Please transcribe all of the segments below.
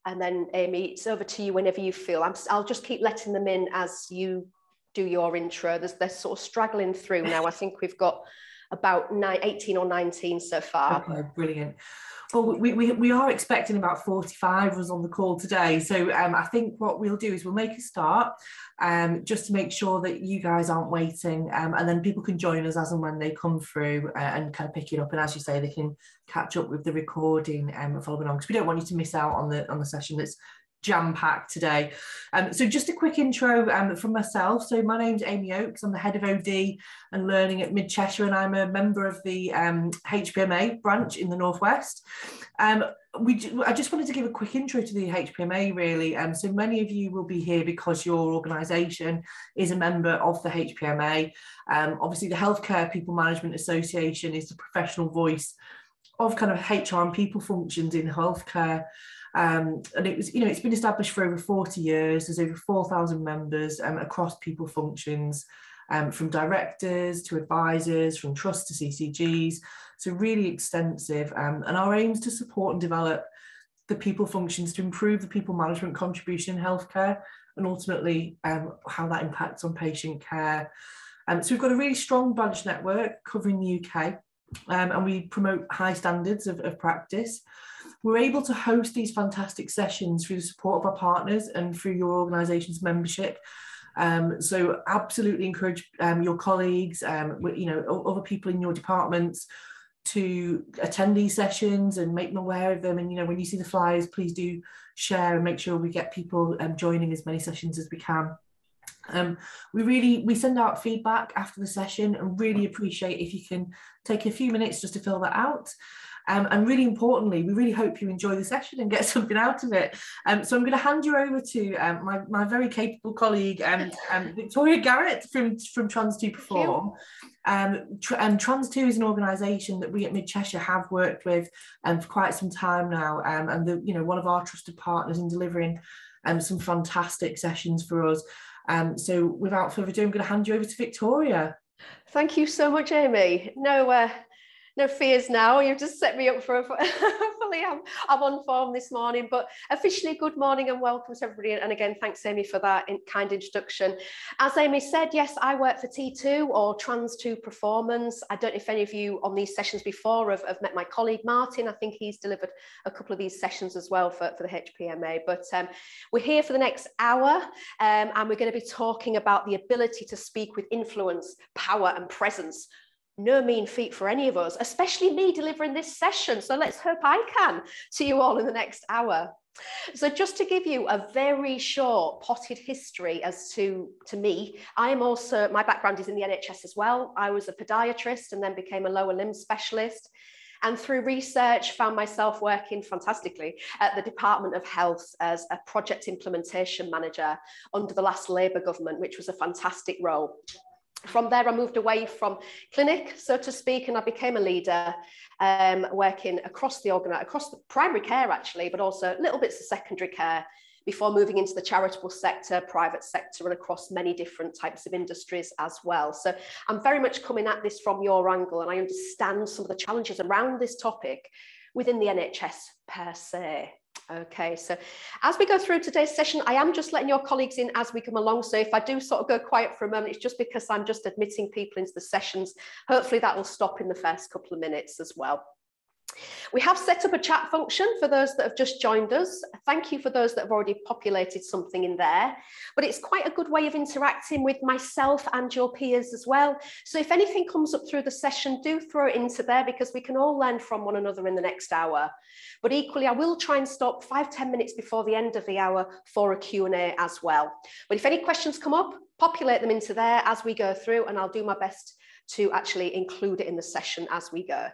And then Amy, it's over to you whenever you feel. I'll just keep letting them in as you do your intro. They're sort of straggling through now. I think we've got about 18 or 19 so far. Okay, brilliant. Well, we are expecting about 45 of us on the call today. So I think what we'll do is we'll make a start just to make sure that you guys aren't waiting, and then people can join us as and when they come through and kind of pick it up. And as you say, they can catch up with the recording following on, because we don't want you to miss out on the session that's jam-packed today. So just a quick intro from myself. So my name's Amy Oakes. I'm the head of OD and learning at Mid Cheshire, and I'm a member of the HPMA branch in the Northwest. I just wanted to give a quick intro to the HPMA, really. So many of you will be here because your organisation is a member of the HPMA. Obviously, the Healthcare People Management Association is the professional voice of kind of HR and people functions in healthcare. And it was, it's been established for over 40 years. There's over 4,000 members across people functions, from directors to advisors, from trusts to CCGs. So really extensive. And our aim is to support and develop the people functions to improve the people management contribution in healthcare, and ultimately how that impacts on patient care. So we've got a really strong branch network covering the UK, and we promote high standards of practice. We're able to host these fantastic sessions through the support of our partners and through your organisation's membership. So absolutely encourage your colleagues, other people in your departments to attend these sessions and make them aware of them. And, when you see the flyers, please do share and make sure we get people joining as many sessions as we can. We send out feedback after the session and really appreciate if you can take a few minutes just to fill that out. And really importantly, we really hope you enjoy the session and get something out of it. So I'm going to hand you over to my very capable colleague, Victoria Garrett from Trans2 Perform. Trans2 is an organisation that we at Mid Cheshire have worked with for quite some time now, and one of our trusted partners in delivering some fantastic sessions for us. So without further ado, I'm going to hand you over to Victoria. Thank you so much, Amy. No fears now. You've just set me up for hopefully I'm on form this morning, but officially good morning and welcome to everybody. And again, thanks Amy for that kind introduction. As Amy said, yes, I work for T2 or Trans2 Performance. I don't know if any of you on these sessions before have met my colleague Martin. I think he's delivered a couple of these sessions as well for the HPMA, but we're here for the next hour, and we're going to be talking about the ability to speak with influence, power and presence. No mean feat for any of us, especially me delivering this session. So let's hope I can to you all in the next hour. So just to give you a very short potted history as to me, my background is in the NHS as well. I was a podiatrist and then became a lower limb specialist. And through research, found myself working fantastically at the Department of Health as a project implementation manager under the last Labour government, which was a fantastic role. From there, I moved away from clinic, so to speak, and I became a leader, working across the primary care, actually, but also little bits of secondary care before moving into the charitable sector, private sector, and across many different types of industries as well. So I'm very much coming at this from your angle, and I understand some of the challenges around this topic within the NHS per se. Okay, so as we go through today's session, I am just letting your colleagues in as we come along. So if I do sort of go quiet for a moment, it's just because I'm just admitting people into the sessions. Hopefully that will stop in the first couple of minutes as well. We have set up a chat function for those that have just joined us. Thank you for those that have already populated something in there, but it's quite a good way of interacting with myself and your peers as well. So if anything comes up through the session, do throw it into there because we can all learn from one another in the next hour. But equally, I will try and stop 5-10 minutes before the end of the hour for a Q&A as well. But if any questions come up, populate them into there as we go through, and I'll do my best to actually include it in the session as we go.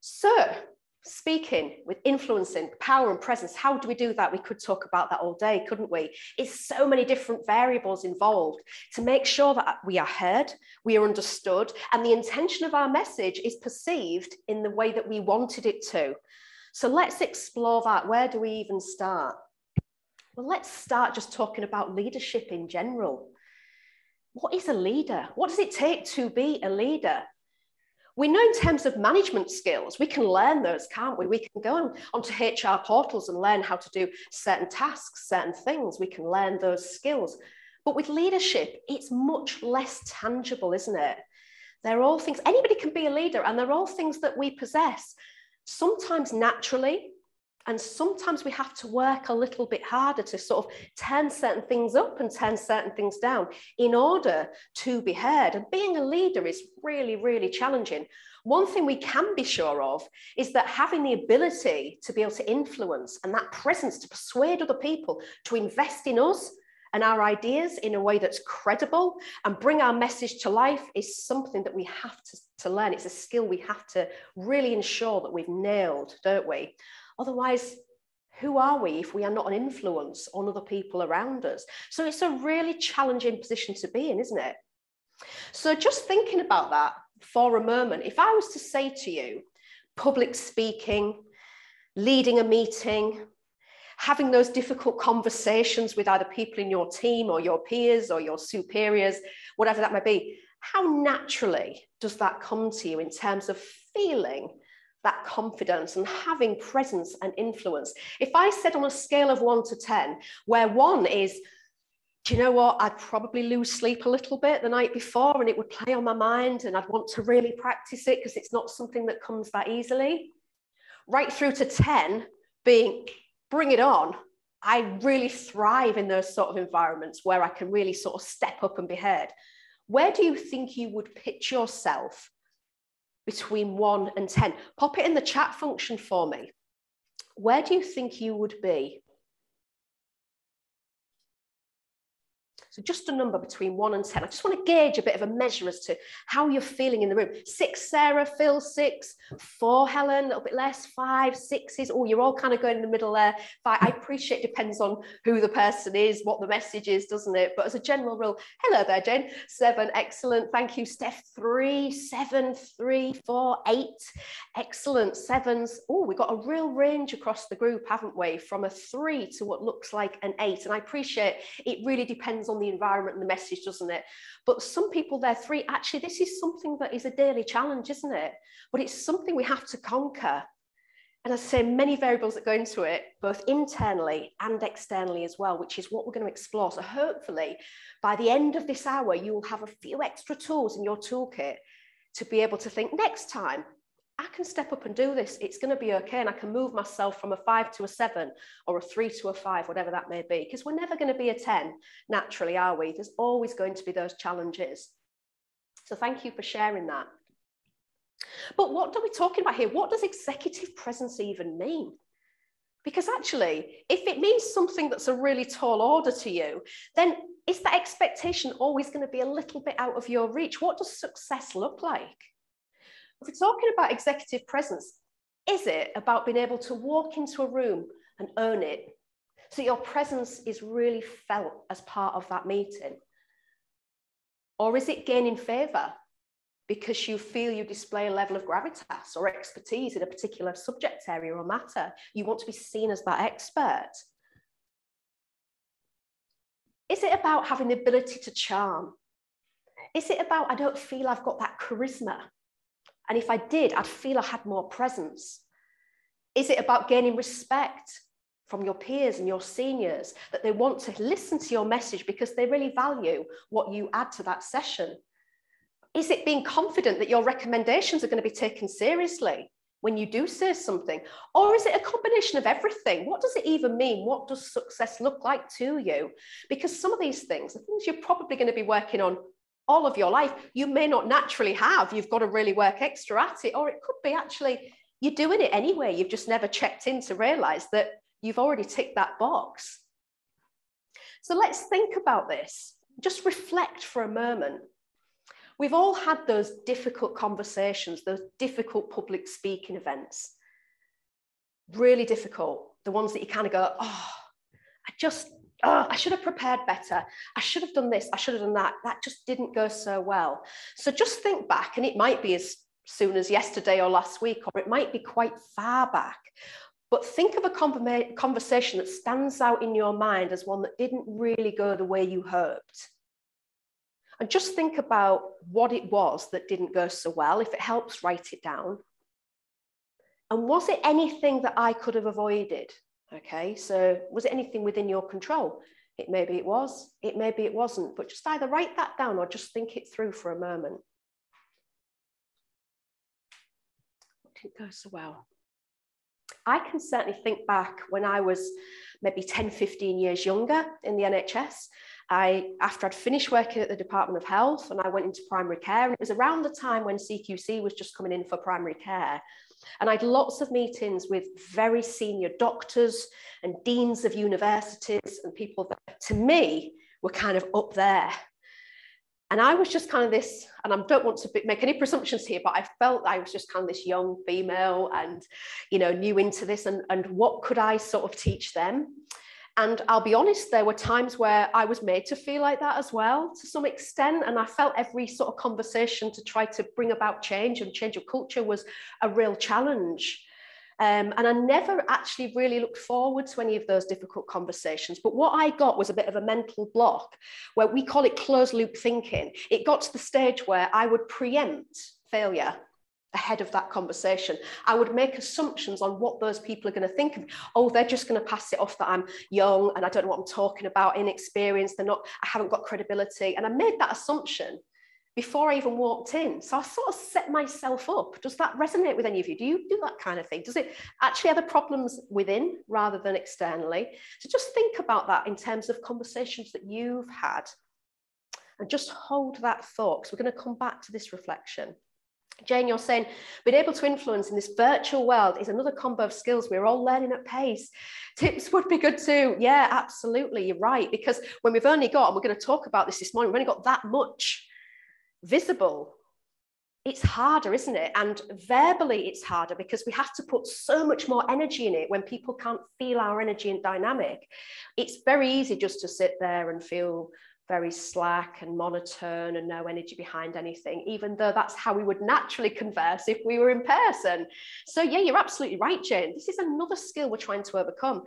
So, speaking with influencing, power and presence, how do we do that? We could talk about that all day, couldn't we? It's so many different variables involved to make sure that we are heard, we are understood, and the intention of our message is perceived in the way that we wanted it to. So let's explore that. Where do we even start? Well, let's start just talking about leadership in general. What is a leader? What does it take to be a leader? We know in terms of management skills, we can learn those, can't we? We can go onto HR portals and learn how to do certain tasks, certain things. We can learn those skills. But with leadership, it's much less tangible, isn't it? They're all things, anybody can be a leader, and they're all things that we possess, sometimes naturally, and sometimes we have to work a little bit harder to sort of turn certain things up and turn certain things down in order to be heard. And being a leader is really, really challenging. One thing we can be sure of is that having the ability to be able to influence and that presence to persuade other people to invest in us and our ideas in a way that's credible and bring our message to life is something that we have to learn. It's a skill we have to really ensure that we've nailed, don't we? Otherwise, who are we if we are not an influence on other people around us? So it's a really challenging position to be in, isn't it? So just thinking about that for a moment, if I was to say to you, public speaking, leading a meeting, having those difficult conversations with either people in your team or your peers or your superiors, whatever that might be, how naturally does that come to you in terms of feeling that confidence and having presence and influence? If I said on a scale of 1 to 10, where 1 is, do you know what, I'd probably lose sleep a little bit the night before and it would play on my mind and I'd want to really practice it because it's not something that comes that easily, right through to 10 being, bring it on. I really thrive in those sort of environments where I can really sort of step up and be heard. Where do you think you would pitch yourself between 1 and 10? Pop it in the chat function for me. Where do you think you would be? So just a number between 1 and 10. I just want to gauge a bit of a measure as to how you're feeling in the room. 6, Sarah, Phil, 6, 4, Helen, a little bit less, 5, 6s. Oh, you're all kind of going in the middle there. 5, I appreciate it depends on who the person is, what the message is, doesn't it? But as a general rule, hello there, Jane. 7, excellent. Thank you, Steph. 3, 7, 3, 4, 8. Excellent. 7s. Oh, we've got a real range across the group, haven't we? From a 3 to what looks like an 8. And I appreciate it really depends on the environment and the message, doesn't it? But some people, they're 3. Actually, this is something that is a daily challenge, isn't it? But it's something we have to conquer. And as I say, many variables that go into it, both internally and externally as well, which is what we're going to explore. So hopefully by the end of this hour, you will have a few extra tools in your toolkit to be able to think, next time, I can step up and do this. It's going to be okay. And I can move myself from a 5 to a 7 or a 3 to a 5, whatever that may be, because we're never going to be a 10 naturally, are we? There's always going to be those challenges. So thank you for sharing that. But what are we talking about here? What does executive presence even mean? Because actually, if it means something that's a really tall order to you, then is that expectation always going to be a little bit out of your reach? What does success look like? If we're talking about executive presence, is it about being able to walk into a room and own it so your presence is really felt as part of that meeting? Or is it gaining favour because you feel you display a level of gravitas or expertise in a particular subject area or matter? You want to be seen as that expert. Is it about having the ability to charm? Is it about, I don't feel I've got that charisma, and if I did, I'd feel I had more presence? Is it about gaining respect from your peers and your seniors, that they want to listen to your message because they really value what you add to that session? Is it being confident that your recommendations are going to be taken seriously when you do say something? Or is it a combination of everything? What does it even mean? What does success look like to you? Because some of these things are things you're probably going to be working on all of your life. You may not naturally have. You've got to really work extra at it. Or it could be actually you're doing it anyway. You've just never checked in to realize that you've already ticked that box. So let's think about this. Just reflect for a moment. We've all had those difficult conversations, those difficult public speaking events. Really difficult. The ones that you kind of go, oh, I should have prepared better. I should have done this. I should have done that. That just didn't go so well. So just think back, and it might be as soon as yesterday or last week, or it might be quite far back. But think of a conversation that stands out in your mind as one that didn't really go the way you hoped. And just think about what it was that didn't go so well. If it helps, write it down. And was it anything that I could have avoided? Okay, so was it anything within your control? Maybe it was, maybe it wasn't, but just either write that down or just think it through for a moment. What didn't go so well? I can certainly think back when I was maybe 10, 15 years younger in the NHS. After I'd finished working at the Department of Health and I went into primary care, and it was around the time when CQC was just coming in for primary care. And I had lots of meetings with very senior doctors and deans of universities and people that, to me, were kind of up there. And I was just kind of this, and I don't want to make any presumptions here, but I felt I was just kind of this young female and, you know, new into this, and what could I sort of teach them? And I'll be honest, there were times where I was made to feel like that as well, to some extent. And I felt every sort of conversation to try to bring about change and change of culture was a real challenge. And I never actually really looked forward to any of those difficult conversations. But what I got was a bit of a mental block, where we call it closed loop thinking. It got to the stage where I would preempt failure ahead of that conversation. I would make assumptions on what those people are going to think of. Oh, they're just going to pass it off that I'm young and I don't know what I'm talking about, inexperienced, I haven't got credibility. And I made that assumption before I even walked in. So I sort of set myself up. Does that resonate with any of you? Do you do that kind of thing? Does it actually have the problems within rather than externally? So just think about that in terms of conversations that you've had, and just hold that thought, because we're going to come back to this reflection. Jane, you're saying being able to influence in this virtual world is another combo of skills we're all learning at pace. Tips would be good too. Yeah, absolutely. You're right. Because when we've only got, and we're going to talk about this morning, we've only got that much visible, it's harder, isn't it? And verbally, it's harder because we have to put so much more energy in it when people can't feel our energy and dynamic. It's very easy just to sit there and feel very slack and monotone and no energy behind anything, even though that's how we would naturally converse if we were in person. So yeah, you're absolutely right, Jane. This is another skill we're trying to overcome.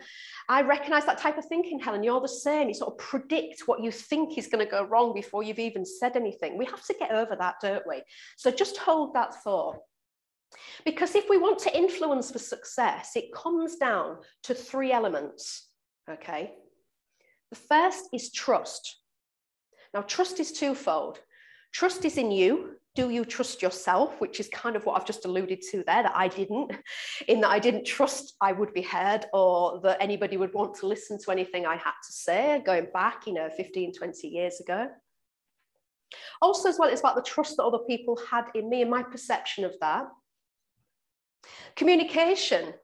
I recognize that type of thinking, Helen. You're the same. You sort of predict what you think is going to go wrong before you've even said anything. We have to get over that, don't we? So just hold that thought. Because if we want to influence for success, it comes down to 3 elements, okay? The first is trust. Now, trust is twofold. Trust is in you. Do you trust yourself? Which is kind of what I've just alluded to there, that I didn't, in that I didn't trust I would be heard or that anybody would want to listen to anything I had to say, going back, 15, 20 years ago. Also, as well, it's about the trust that other people had in me and my perception of that. Communication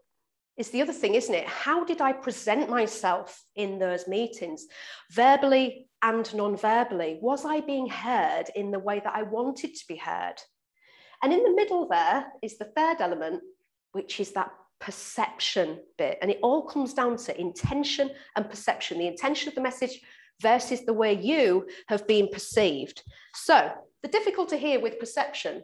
is the other thing, isn't it? How did I present myself in those meetings, verbally and non-verbally? Was I being heard in the way that I wanted to be heard? And in the middle there is the third element, which is that perception bit. And it all comes down to intention and perception, the intention of the message versus the way you have been perceived. So the difficulty here with perception,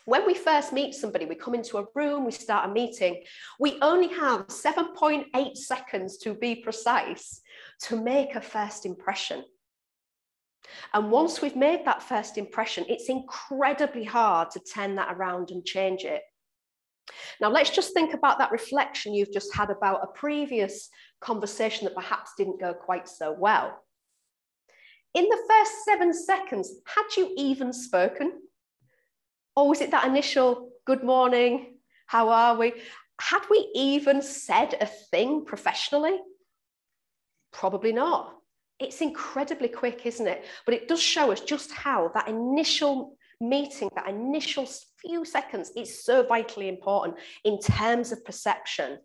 when we first meet somebody, we come into a room, we start a meeting, we only have 7.8 seconds to be precise to make a first impression. And once we've made that first impression, it's incredibly hard to turn that around and change it. Now, let's just think about that reflection you've just had about a previous conversation that perhaps didn't go quite so well. In the first 7 seconds, had you even spoken? Or was it that initial, good morning, how are we? Had we even said a thing professionally? Probably not. It's incredibly quick, isn't it? But it does show us just how that initial meeting, that initial few seconds is so vitally important in terms of perception.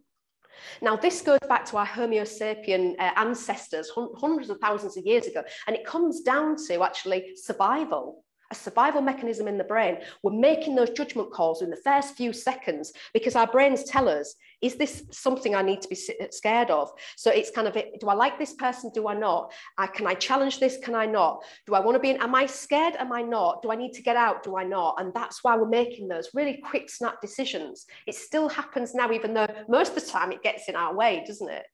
Now, this goes back to our Homo sapien ancestors hundreds of thousands of years ago, and it comes down to actually survival. A survival mechanism in the brain. We're making those judgment calls in the first few seconds because our brains tell us, is this something I need to be scared of? So it's kind of, do I like this person? Do I not? Can I challenge this? Can I not? Do I want to be in, am I scared? Am I not? Do I need to get out? Do I not? And that's why we're making those really quick snap decisions. It still happens now, even though most of the time it gets in our way, doesn't it?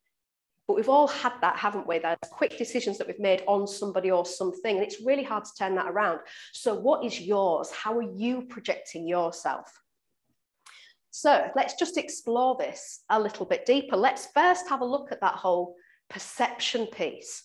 But we've all had that, haven't we? There's quick decisions that we've made on somebody or something, and it's really hard to turn that around. So what is yours? How are you projecting yourself? So let's just explore this a little bit deeper. Let's first have a look at that whole perception piece.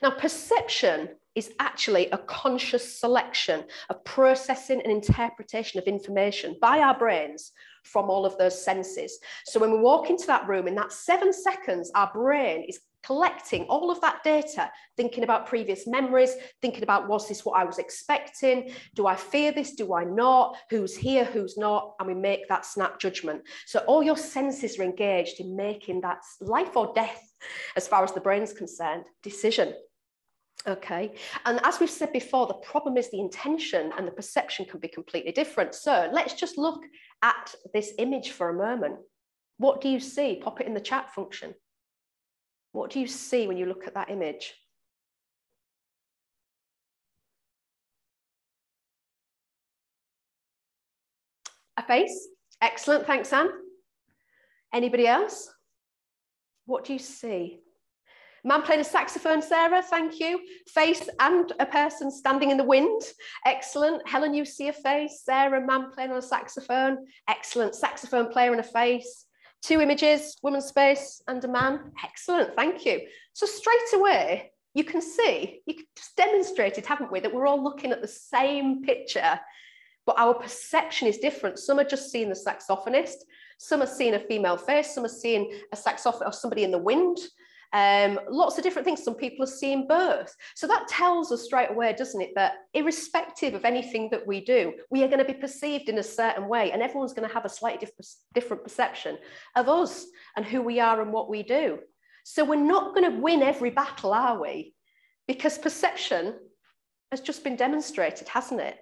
Now, perception is actually a conscious selection of processing and interpretation of information by our brains from all of those senses. So when we walk into that room, in that 7 seconds, our brain is collecting all of that data, thinking about previous memories, thinking about, was this what I was expecting? Do I fear this? Do I not? Who's here? Who's not? And we make that snap judgment. So all your senses are engaged in making that life or death, as far as the brain's concerned, decision. Okay, and as we've said before, the problem is the intention and the perception can be completely different. So let's just look at this image for a moment. What do you see? Pop it in the chat function. What do you see when you look at that image? A face. Excellent, thanks, Anne. Anybody else? What do you see? Man playing a saxophone, Sarah, thank you. Face and a person standing in the wind. Excellent. Helen, you see a face. Sarah, man playing on a saxophone. Excellent. Saxophone player and a face. 2 images, woman's face and a man. Excellent, thank you. So straight away, you can see, you just demonstrated, haven't we, that we're all looking at the same picture, but our perception is different. Some are just seeing the saxophonist, some are seeing a female face, some are seeing a saxophonist or somebody in the wind. Lots of different things. Some people are seeing both. So that tells us straight away, doesn't it, that irrespective of anything that we do, we are going to be perceived in a certain way, and everyone's going to have a slightly different perception of us and who we are and what we do. So we're not going to win every battle, are we? Because perception has just been demonstrated, hasn't it?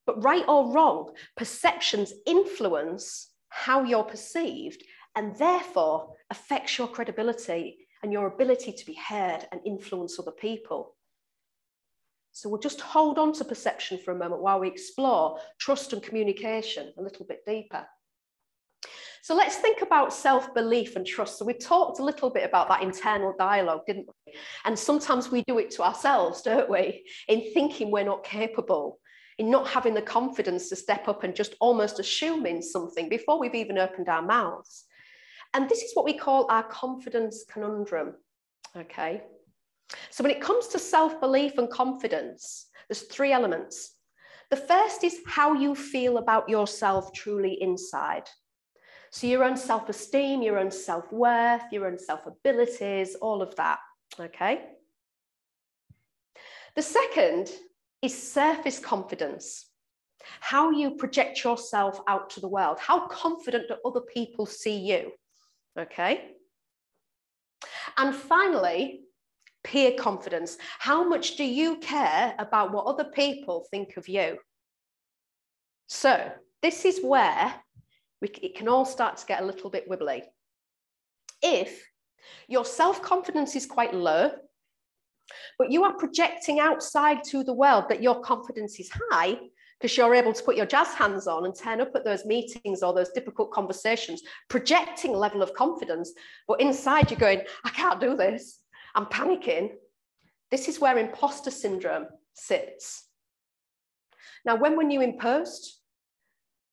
But right or wrong, perceptions influence how you're perceived and therefore affects your credibility and your ability to be heard and influence other people. So we'll just hold on to perception for a moment while we explore trust and communication a little bit deeper. So let's think about self-belief and trust. So we talked a little bit about that internal dialogue, didn't we? And sometimes we do it to ourselves, don't we? In thinking we're not capable, in not having the confidence to step up and just almost assuming something before we've even opened our mouths. And this is what we call our confidence conundrum, okay? So when it comes to self-belief and confidence, there's 3 elements. The first is how you feel about yourself truly inside. So your own self-esteem, your own self-worth, your own self-abilities, all of that, okay? The second is surface confidence. How you project yourself out to the world. How confident do other people see you? Okay. And finally, peer confidence. How much do you care about what other people think of you? So this is where it can all start to get a little bit wibbly. If your self-confidence is quite low, but you are projecting outside to the world that your confidence is high, because you're able to put your jazz hands on and turn up at those meetings or those difficult conversations, projecting a level of confidence, but inside you're going, I can't do this, I'm panicking. This is where imposter syndrome sits. Now, when we're new in post,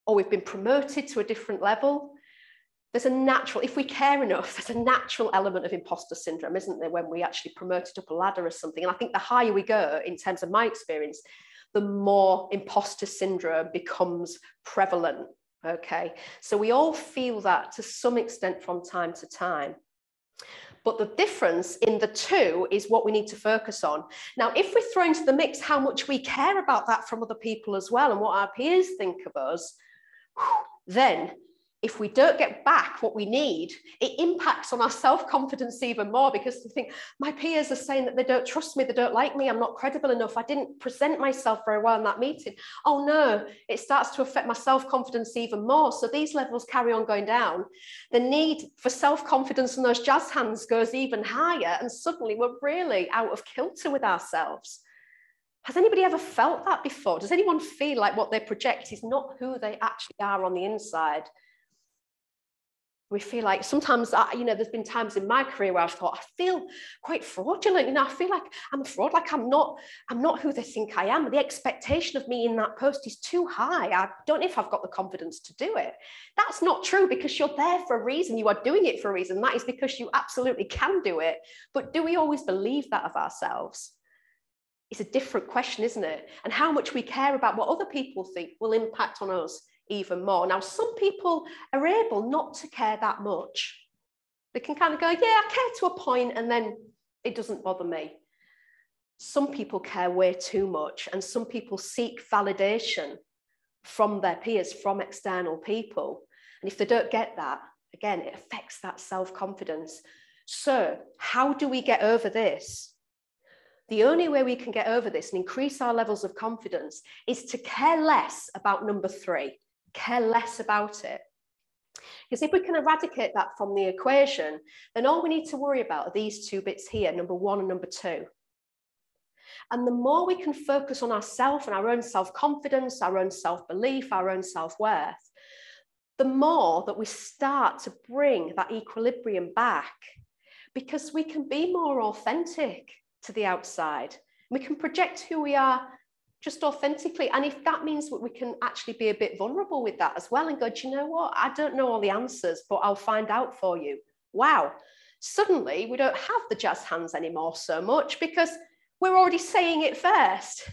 or we've been promoted to a different level, there's a natural, if we care enough, there's a natural element of imposter syndrome, isn't there, when we actually promoted up a ladder or something. And I think the higher we go, in terms of my experience, the more imposter syndrome becomes prevalent, okay? So we all feel that to some extent from time to time. But the difference in the two is what we need to focus on. Now, if we throw into the mix how much we care about that from other people as well and what our peers think of us, then if we don't get back what we need, it impacts on our self-confidence even more, because we think, my peers are saying that they don't trust me, they don't like me, I'm not credible enough, I didn't present myself very well in that meeting. Oh no, it starts to affect my self-confidence even more. So these levels carry on going down. The need for self-confidence and those jazz hands goes even higher, and suddenly we're really out of kilter with ourselves. Has anybody ever felt that before? Does anyone feel like what they project is not who they actually are on the inside? We feel like sometimes, there's been times in my career where I've thought, I feel quite fraudulent. I feel like I'm a fraud, like I'm not who they think I am. The expectation of me in that post is too high. I don't know if I've got the confidence to do it. That's not true, because you're there for a reason. You are doing it for a reason. That is because you absolutely can do it. But do we always believe that of ourselves? It's a different question, isn't it? And how much we care about what other people think will impact on us even more. Now, some people are able not to care that much. They can kind of go, yeah, I care to a point, and then it doesn't bother me. Some people care way too much, and some people seek validation from their peers, from external people. And if they don't get that, again, it affects that self-confidence. So how do we get over this? The only way we can get over this and increase our levels of confidence is to care less about number 3. Care less about it. Because if we can eradicate that from the equation, then all we need to worry about are these 2 bits here, number 1 and number 2. And the more we can focus on ourselves and our own self-confidence, our own self-belief, our own self-worth, the more that we start to bring that equilibrium back, because we can be more authentic to the outside. We can project who we are just authentically. And if that means that we can actually be a bit vulnerable with that as well and go, do you know what? I don't know all the answers, but I'll find out for you. Wow. Suddenly we don't have the jazz hands anymore so much, because we're already saying it first,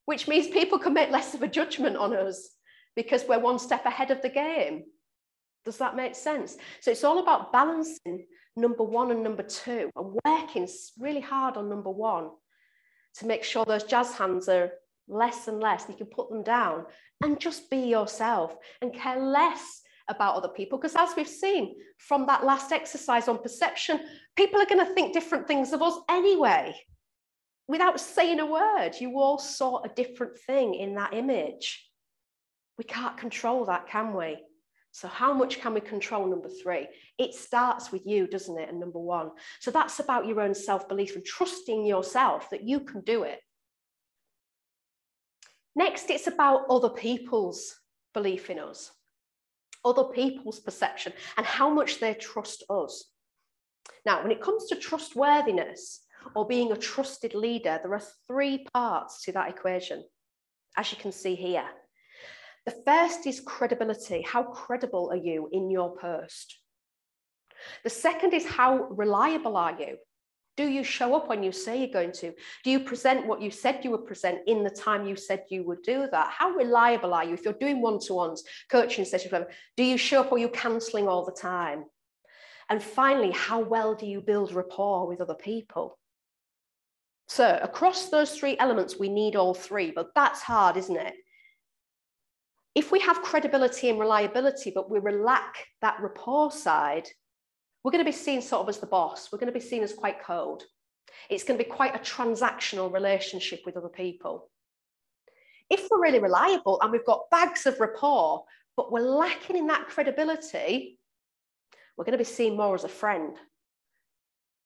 which means people can make less of a judgment on us because we're one step ahead of the game. Does that make sense? So it's all about balancing number 1 and number 2 and working really hard on number 1 to make sure those jazz hands are less and less, and you can put them down and just be yourself and care less about other people. Because as we've seen from that last exercise on perception, people are going to think different things of us anyway. Without saying a word, you all saw a different thing in that image. We can't control that, can we? So how much can we control number 3? It starts with you, doesn't it? And number 1. So that's about your own self-belief and trusting yourself that you can do it. Next, it's about other people's belief in us, other people's perception, and how much they trust us. Now, when it comes to trustworthiness or being a trusted leader, there are 3 parts to that equation, as you can see here. The first is credibility. How credible are you in your post? The second is how reliable are you? Do you show up when you say you're going to? Do you present what you said you would present in the time you said you would do that? How reliable are you? If you're doing one-to-ones, coaching sessions, whatever, do you show up or are you cancelling all the time? And finally, how well do you build rapport with other people? So across those 3 elements, we need all 3, but that's hard, isn't it? If we have credibility and reliability, but we lack that rapport side, we're going to be seen sort of as the boss. We're going to be seen as quite cold. It's going to be quite a transactional relationship with other people. If we're really reliable and we've got bags of rapport, but we're lacking in that credibility, we're going to be seen more as a friend.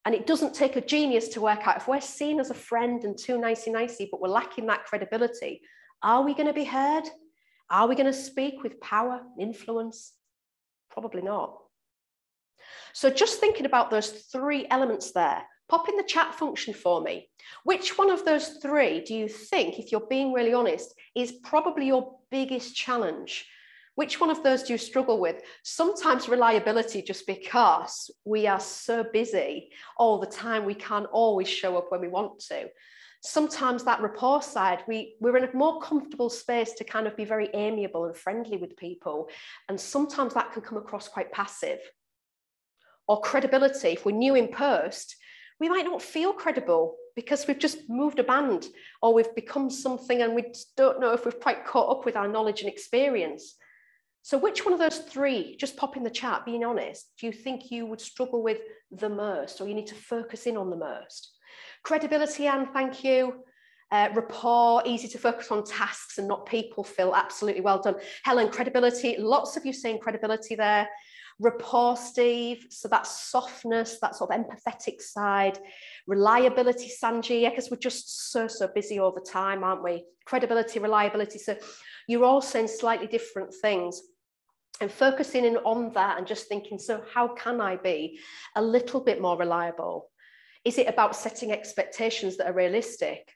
And it doesn't take a genius to work out if we're seen as a friend and too nicey-nicey, but we're lacking that credibility. Are we going to be heard? Are we going to speak with power, influence? Probably not. So just thinking about those 3 elements there, pop in the chat function for me. Which one of those 3 do you think, if you're being really honest, is probably your biggest challenge? Which one of those do you struggle with? Sometimes reliability, just because we are so busy all the time, we can't always show up when we want to. Sometimes that rapport side, we're in a more comfortable space to kind of be very amiable and friendly with people. And sometimes that can come across quite passive. Or credibility, if we're new in post, we might not feel credible because we've just moved a band or we've become something and we don't know if we've quite caught up with our knowledge and experience. So which one of those 3, just pop in the chat, being honest, do you think you would struggle with the most, or you need to focus in on the most? Credibility, Anne, thank you. Rapport, easy to focus on tasks and not people, Phil, absolutely well done. Helen, credibility, lots of you saying credibility there. Rapport, Steve, so that softness, that sort of empathetic side. Reliability, Sanji, yeah, because we're just so busy all the time, aren't we? Credibility, reliability, so you're all saying slightly different things. And focusing in on that and just thinking, so how can I be a little bit more reliable? Is it about setting expectations that are realistic?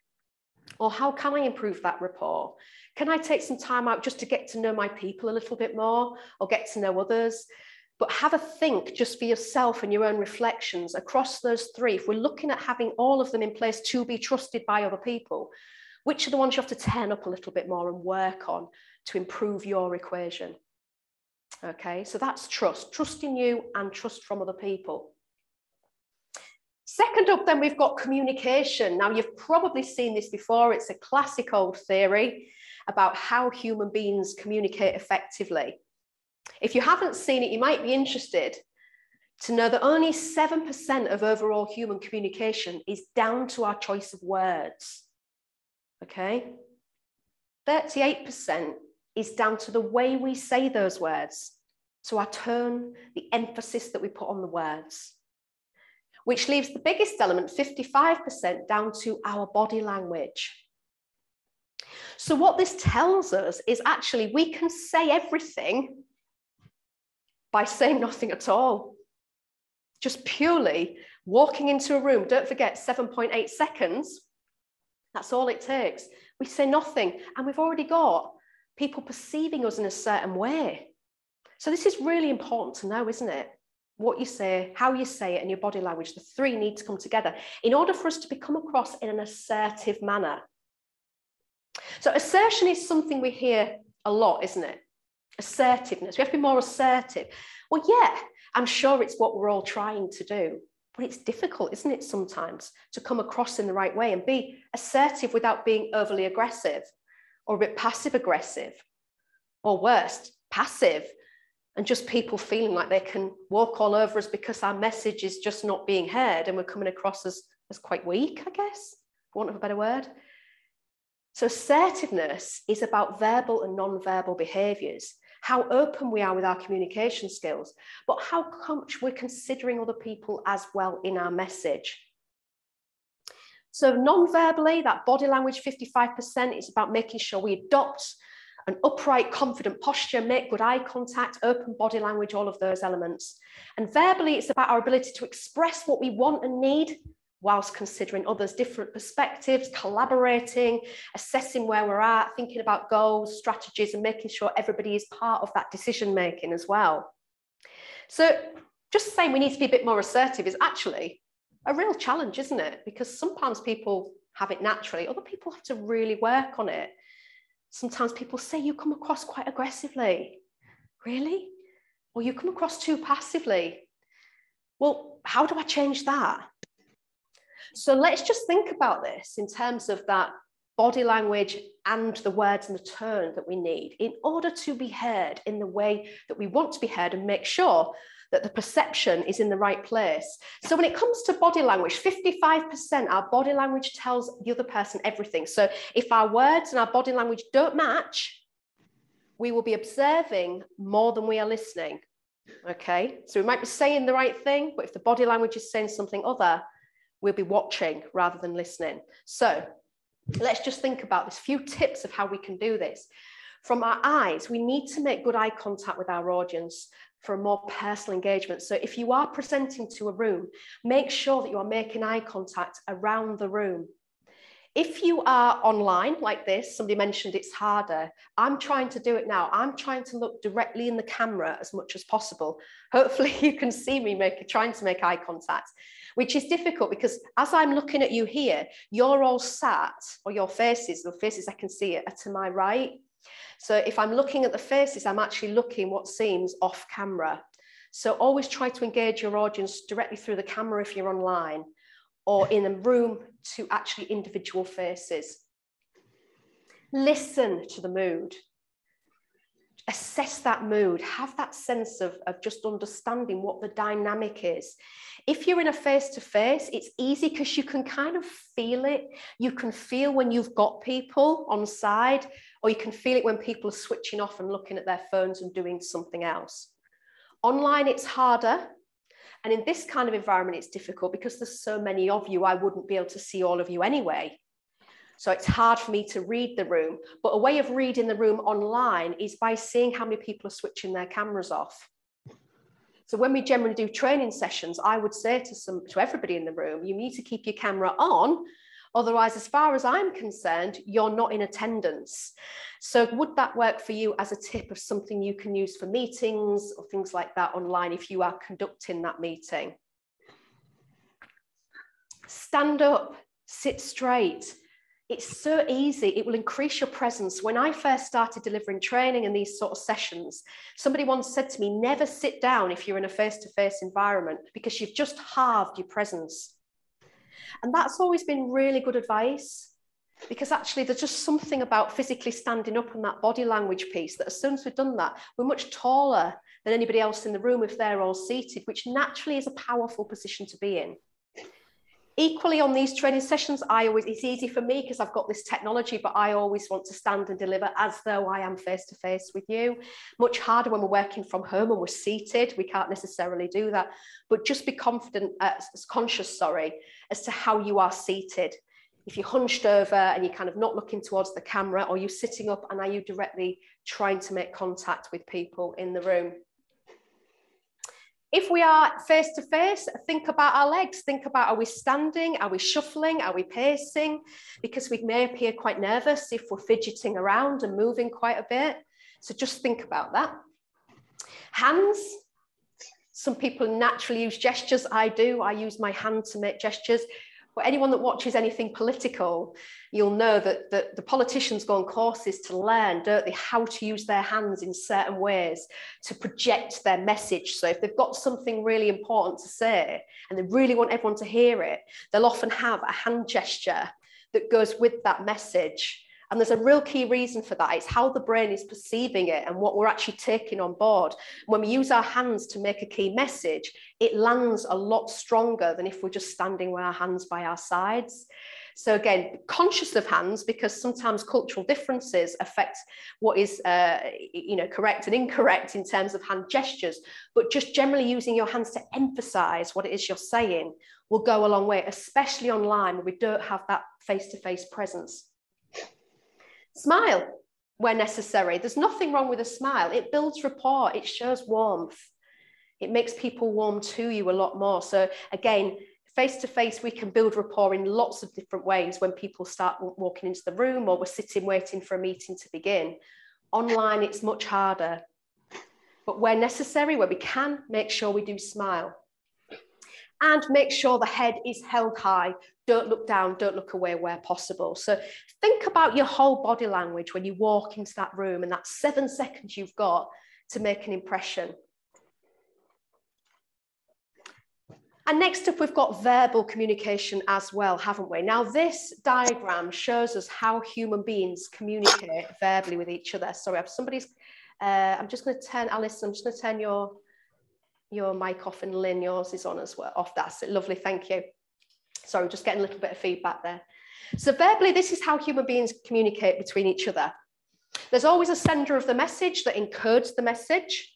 Or how can I improve that rapport? Can I take some time out just to get to know my people a little bit more, or get to know others? But have a think just for yourself and your own reflections across those three. If we're looking at having all of them in place to be trusted by other people, which are the ones you have to turn up a little bit more and work on to improve your equation? Okay, so that's trust, trust in you and trust from other people. Second up, then, we've got communication. Now, you've probably seen this before. It's a classic old theory about how human beings communicate effectively. If you haven't seen it, you might be interested to know that only 7% of overall human communication is down to our choice of words. Okay? 38% is down to the way we say those words. So our tone, the emphasis that we put on the words, which leaves the biggest element, 55%, down to our body language. So what this tells us is actually we can say everything by saying nothing at all. Just purely walking into a room, don't forget 7.8 seconds, that's all it takes. We say nothing and we've already got people perceiving us in a certain way. So this is really important to know, isn't it? What you say, how you say it, and your body language, the three need to come together in order for us to become across in an assertive manner. So assertion is something we hear a lot, isn't it? Assertiveness, we have to be more assertive. Well, yeah, I'm sure it's what we're all trying to do, but it's difficult, isn't it, sometimes to come across in the right way and be assertive without being overly aggressive or a bit passive aggressive, or worse, passive, and just people feeling like they can walk all over us because our message is just not being heard and we're coming across as quite weak, I guess, for want of a better word. So assertiveness is about verbal and non-verbal behaviours, how open we are with our communication skills, but how much we're considering other people as well in our message. So non-verbally, that body language, 55%, is about making sure we adopt an upright, confident posture, make good eye contact, open body language, all of those elements. And verbally, it's about our ability to express what we want and need whilst considering others' different perspectives, collaborating, assessing where we're at, thinking about goals, strategies, and making sure everybody is part of that decision making as well. So just saying we need to be a bit more assertive is actually a real challenge, isn't it? Because sometimes people have it naturally, other people have to really work on it. Sometimes people say you come across quite aggressively. Really? Or you come across too passively. Well, how do I change that? So let's just think about this in terms of that body language and the words and the tone that we need in order to be heard in the way that we want to be heard and make sure that the perception is in the right place. So when it comes to body language, 55%, our body language tells the other person everything. So if our words and our body language don't match, we will be observing more than we are listening. Okay, so we might be saying the right thing, but if the body language is saying something other, we'll be watching rather than listening. So let's just think about this. Few tips of how we can do this. From our eyes, we need to make good eye contact with our audience for a more personal engagement. So if you are presenting to a room, make sure that you are making eye contact around the room. If you are online like this, somebody mentioned it's harder. I'm trying to do it now. I'm trying to look directly in the camera as much as possible. Hopefully you can see me trying to make eye contact, which is difficult because as I'm looking at you here, you're all sat, or your faces, the faces I can see are to my right. So if I'm looking at the faces, I'm actually looking what seems off camera. So always try to engage your audience directly through the camera if you're online, or in a room to actually individual faces. Listen to the mood. Assess that mood. Have that sense of just understanding what the dynamic is. If you're in a face-to-face, it's easy because you can kind of feel it. You can feel when you've got people on side, or you can feel it when people are switching off and looking at their phones and doing something else. Online, it's harder. And in this kind of environment, it's difficult because there's so many of you, I wouldn't be able to see all of you anyway. So it's hard for me to read the room. But a way of reading the room online is by seeing how many people are switching their cameras off. So when we generally do training sessions, I would say to everybody in the room, you need to keep your camera on. Otherwise, as far as I'm concerned, you're not in attendance. So would that work for you as a tip of something you can use for meetings or things like that online if you are conducting that meeting? Stand up, sit straight. It's so easy. It will increase your presence. When I first started delivering training in these sort of sessions, somebody once said to me, never sit down if you're in a face-to-face environment because you've just halved your presence. And that's always been really good advice, because actually there's just something about physically standing up and that body language piece that as soon as we've done that, we're much taller than anybody else in the room if they're all seated, which naturally is a powerful position to be in. Equally on these training sessions, it's easy for me because I've got this technology, but I always want to stand and deliver as though I am face-to-face with you. Much harder when we're working from home and we're seated. We can't necessarily do that, but just be conscious as to how you are seated. If you're hunched over and you're kind of not looking towards the camera, or you're sitting up and are you directly trying to make contact with people in the room? If we are face to face, think about our legs. Think about, are we standing? Are we shuffling? Are we pacing? Because we may appear quite nervous if we're fidgeting around and moving quite a bit. So just think about that. Hands. Some people naturally use gestures. I do. I use my hand to make gestures. But anyone that watches anything political, you'll know that the politicians go on courses to learn, don't they, how to use their hands in certain ways to project their message. So if they've got something really important to say and they really want everyone to hear it, they'll often have a hand gesture that goes with that message. And there's a real key reason for that. It's how the brain is perceiving it and what we're actually taking on board. When we use our hands to make a key message, it lands a lot stronger than if we're just standing with our hands by our sides. So again, conscious of hands, because sometimes cultural differences affect what is correct and incorrect in terms of hand gestures, but just generally using your hands to emphasize what it is you're saying will go a long way, especially online where we don't have that face-to-face presence. Smile where necessary. There's nothing wrong with a smile. It builds rapport. It shows warmth. It makes people warm to you a lot more. So again, face-to-face, we can build rapport in lots of different ways when people start walking into the room or we're sitting waiting for a meeting to begin. Online, it's much harder. But where necessary, where we can, make sure we do smile. And make sure the head is held high. Don't look down, don't look away where possible. So think about your whole body language when you walk into that room and that 7 seconds you've got to make an impression. And next up, we've got verbal communication as well, haven't we? Now, this diagram shows us how human beings communicate verbally with each other. Sorry, I'm just going to turn, Alice, I'm just going to turn your mic off, and Lynn, yours is on as well. Off, that's it. Lovely, thank you. Sorry, just getting a little bit of feedback there. So verbally, this is how human beings communicate between each other. There's always a sender of the message that encodes the message.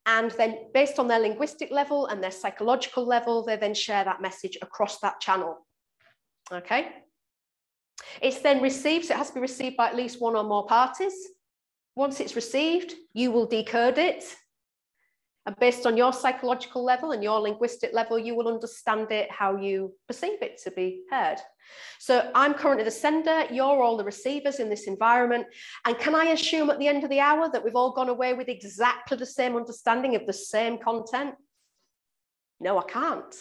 And then based on their linguistic level and their psychological level, they then share that message across that channel. Okay. It's then received, so it has to be received by at least one or more parties. Once it's received, you will decode it. And based on your psychological level and your linguistic level, you will understand it how you perceive it to be heard. So I'm currently the sender, you're all the receivers in this environment. And can I assume at the end of the hour that we've all gone away with exactly the same understanding of the same content? No, I can't.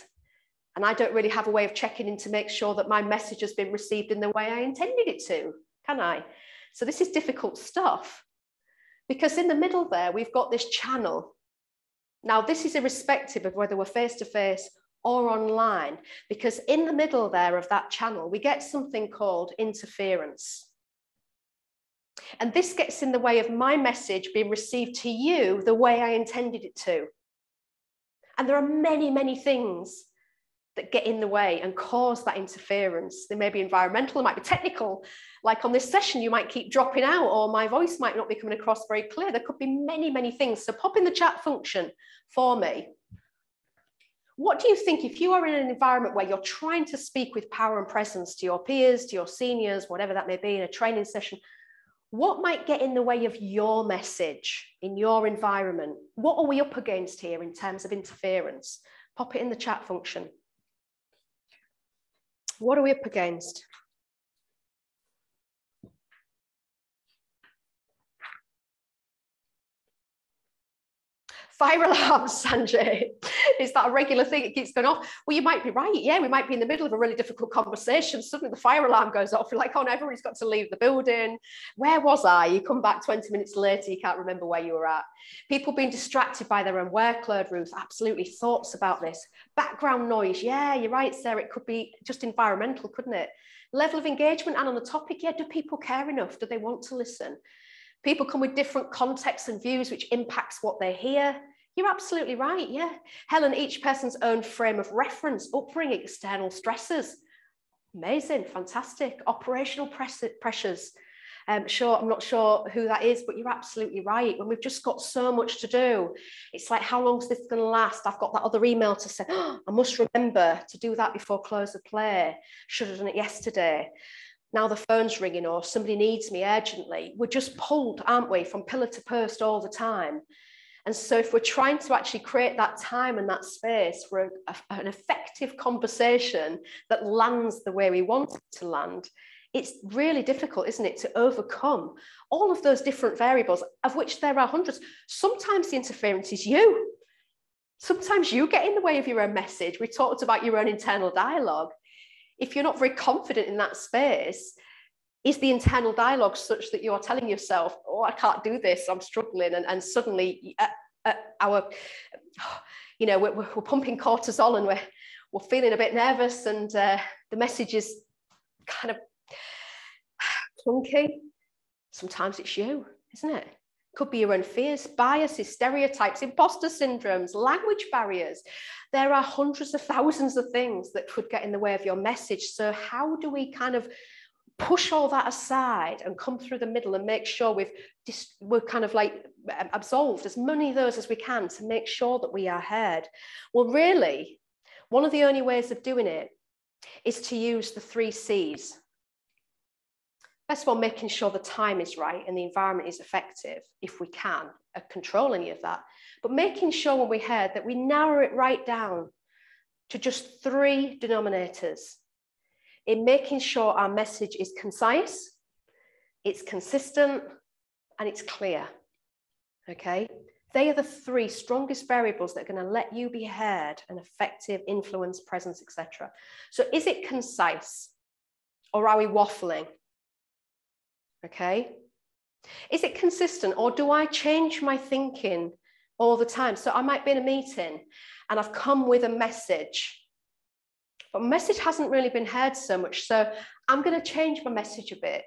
And I don't really have a way of checking in to make sure that my message has been received in the way I intended it to, can I? So this is difficult stuff, because in the middle there, we've got this channel. Now, this is irrespective of whether we're face-to-face or online, because in the middle there of that channel, we get something called interference. And this gets in the way of my message being received to you the way I intended it to. And there are many, many things that get in the way and cause that interference. They may be environmental, they might be technical. Like on this session, you might keep dropping out, or my voice might not be coming across very clear. There could be many, many things. So pop in the chat function for me. What do you think, if you are in an environment where you're trying to speak with power and presence to your peers, to your seniors, whatever that may be, in a training session, what might get in the way of your message in your environment? What are we up against here in terms of interference? Pop it in the chat function. What are we up against? Fire alarms, Sanjay. Is that a regular thing? It keeps going off. Well, you might be right. Yeah, we might be in the middle of a really difficult conversation. Suddenly the fire alarm goes off. You're like, oh, no, everybody's got to leave the building. Where was I? You come back 20 minutes later, you can't remember where you were at. People being distracted by their own workload, Ruth. Absolutely. Thoughts about this. Background noise. Yeah, you're right, Sarah. It could be just environmental, couldn't it? Level of engagement and on the topic. Yeah, do people care enough? Do they want to listen? People come with different contexts and views, which impacts what they hear. You're absolutely right, yeah. Helen, each person's own frame of reference, upbringing, external stresses. Amazing, fantastic. Operational pressures. Sure, I'm not sure who that is, but you're absolutely right. When we've just got so much to do, it's like, how long is this going to last? I've got that other email to say, oh, I must remember to do that before close of play. Should have done it yesterday. Now the phone's ringing or somebody needs me urgently. We're just pulled, aren't we, from pillar to post all the time. And so if we're trying to actually create that time and that space for an effective conversation that lands the way we want it to land, it's really difficult, isn't it, to overcome all of those different variables, of which there are hundreds. Sometimes the interference is you. Sometimes you get in the way of your own message. We talked about your own internal dialogue. If you're not very confident in that space, is the internal dialogue such that you're telling yourself, oh, I can't do this, I'm struggling, and suddenly we're pumping cortisol and we're feeling a bit nervous, and the message is kind of clunky. Sometimes it's you, isn't it? Could be your own fears, biases, stereotypes, imposter syndromes, language barriers. There are hundreds of thousands of things that could get in the way of your message. So how do we kind of push all that aside and come through the middle and make sure we're kind of like absolved as many of those as we can to make sure that we are heard? Well, really, one of the only ways of doing it is to use the 3 C's. First of all, making sure the time is right and the environment is effective, if we can control any of that. But making sure when we heard that we narrow it right down to just 3 denominators, in making sure our message is concise, it's consistent, and it's clear, okay? They are the 3 strongest variables that are going to let you be heard and effective, influence, presence, etc. So is it concise, or are we waffling? Okay. Is it consistent, or do I change my thinking all the time? So I might be in a meeting and I've come with a message, but my message hasn't really been heard so much. So I'm going to change my message a bit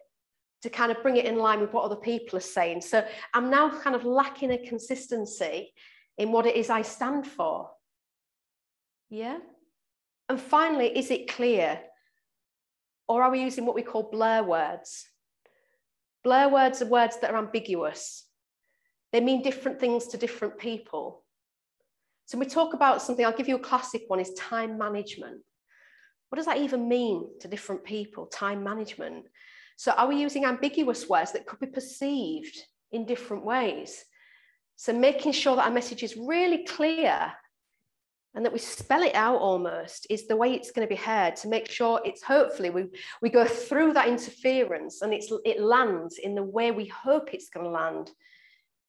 to kind of bring it in line with what other people are saying. So I'm now kind of lacking a consistency in what it is I stand for. Yeah. And finally, is it clear, or are we using what we call blur words? Blur words are words that are ambiguous. They mean different things to different people. So when we talk about something, I'll give you a classic one, is time management. What does that even mean to different people, time management? So are we using ambiguous words that could be perceived in different ways? So making sure that our message is really clear and that we spell it out almost is the way it's going to be heard, to make sure it's hopefully we go through that interference and it lands in the way we hope it's going to land.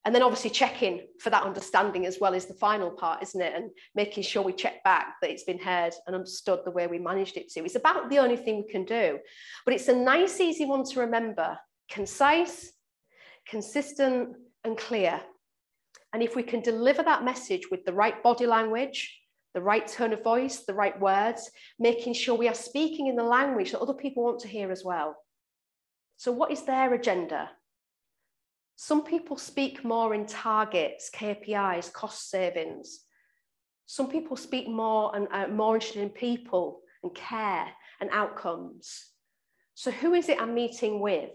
And then obviously checking for that understanding as well is the final part, isn't it? And making sure we check back that it's been heard and understood the way we managed it to. It's about the only thing we can do. But it's a nice, easy one to remember. Concise, consistent, and clear. And if we can deliver that message with the right body language, the right tone of voice, the right words, making sure we are speaking in the language that other people want to hear as well. So what is their agenda? Some people speak more in targets, KPIs, cost savings. Some people speak more and are more interested in people and care and outcomes. So who is it I'm meeting with?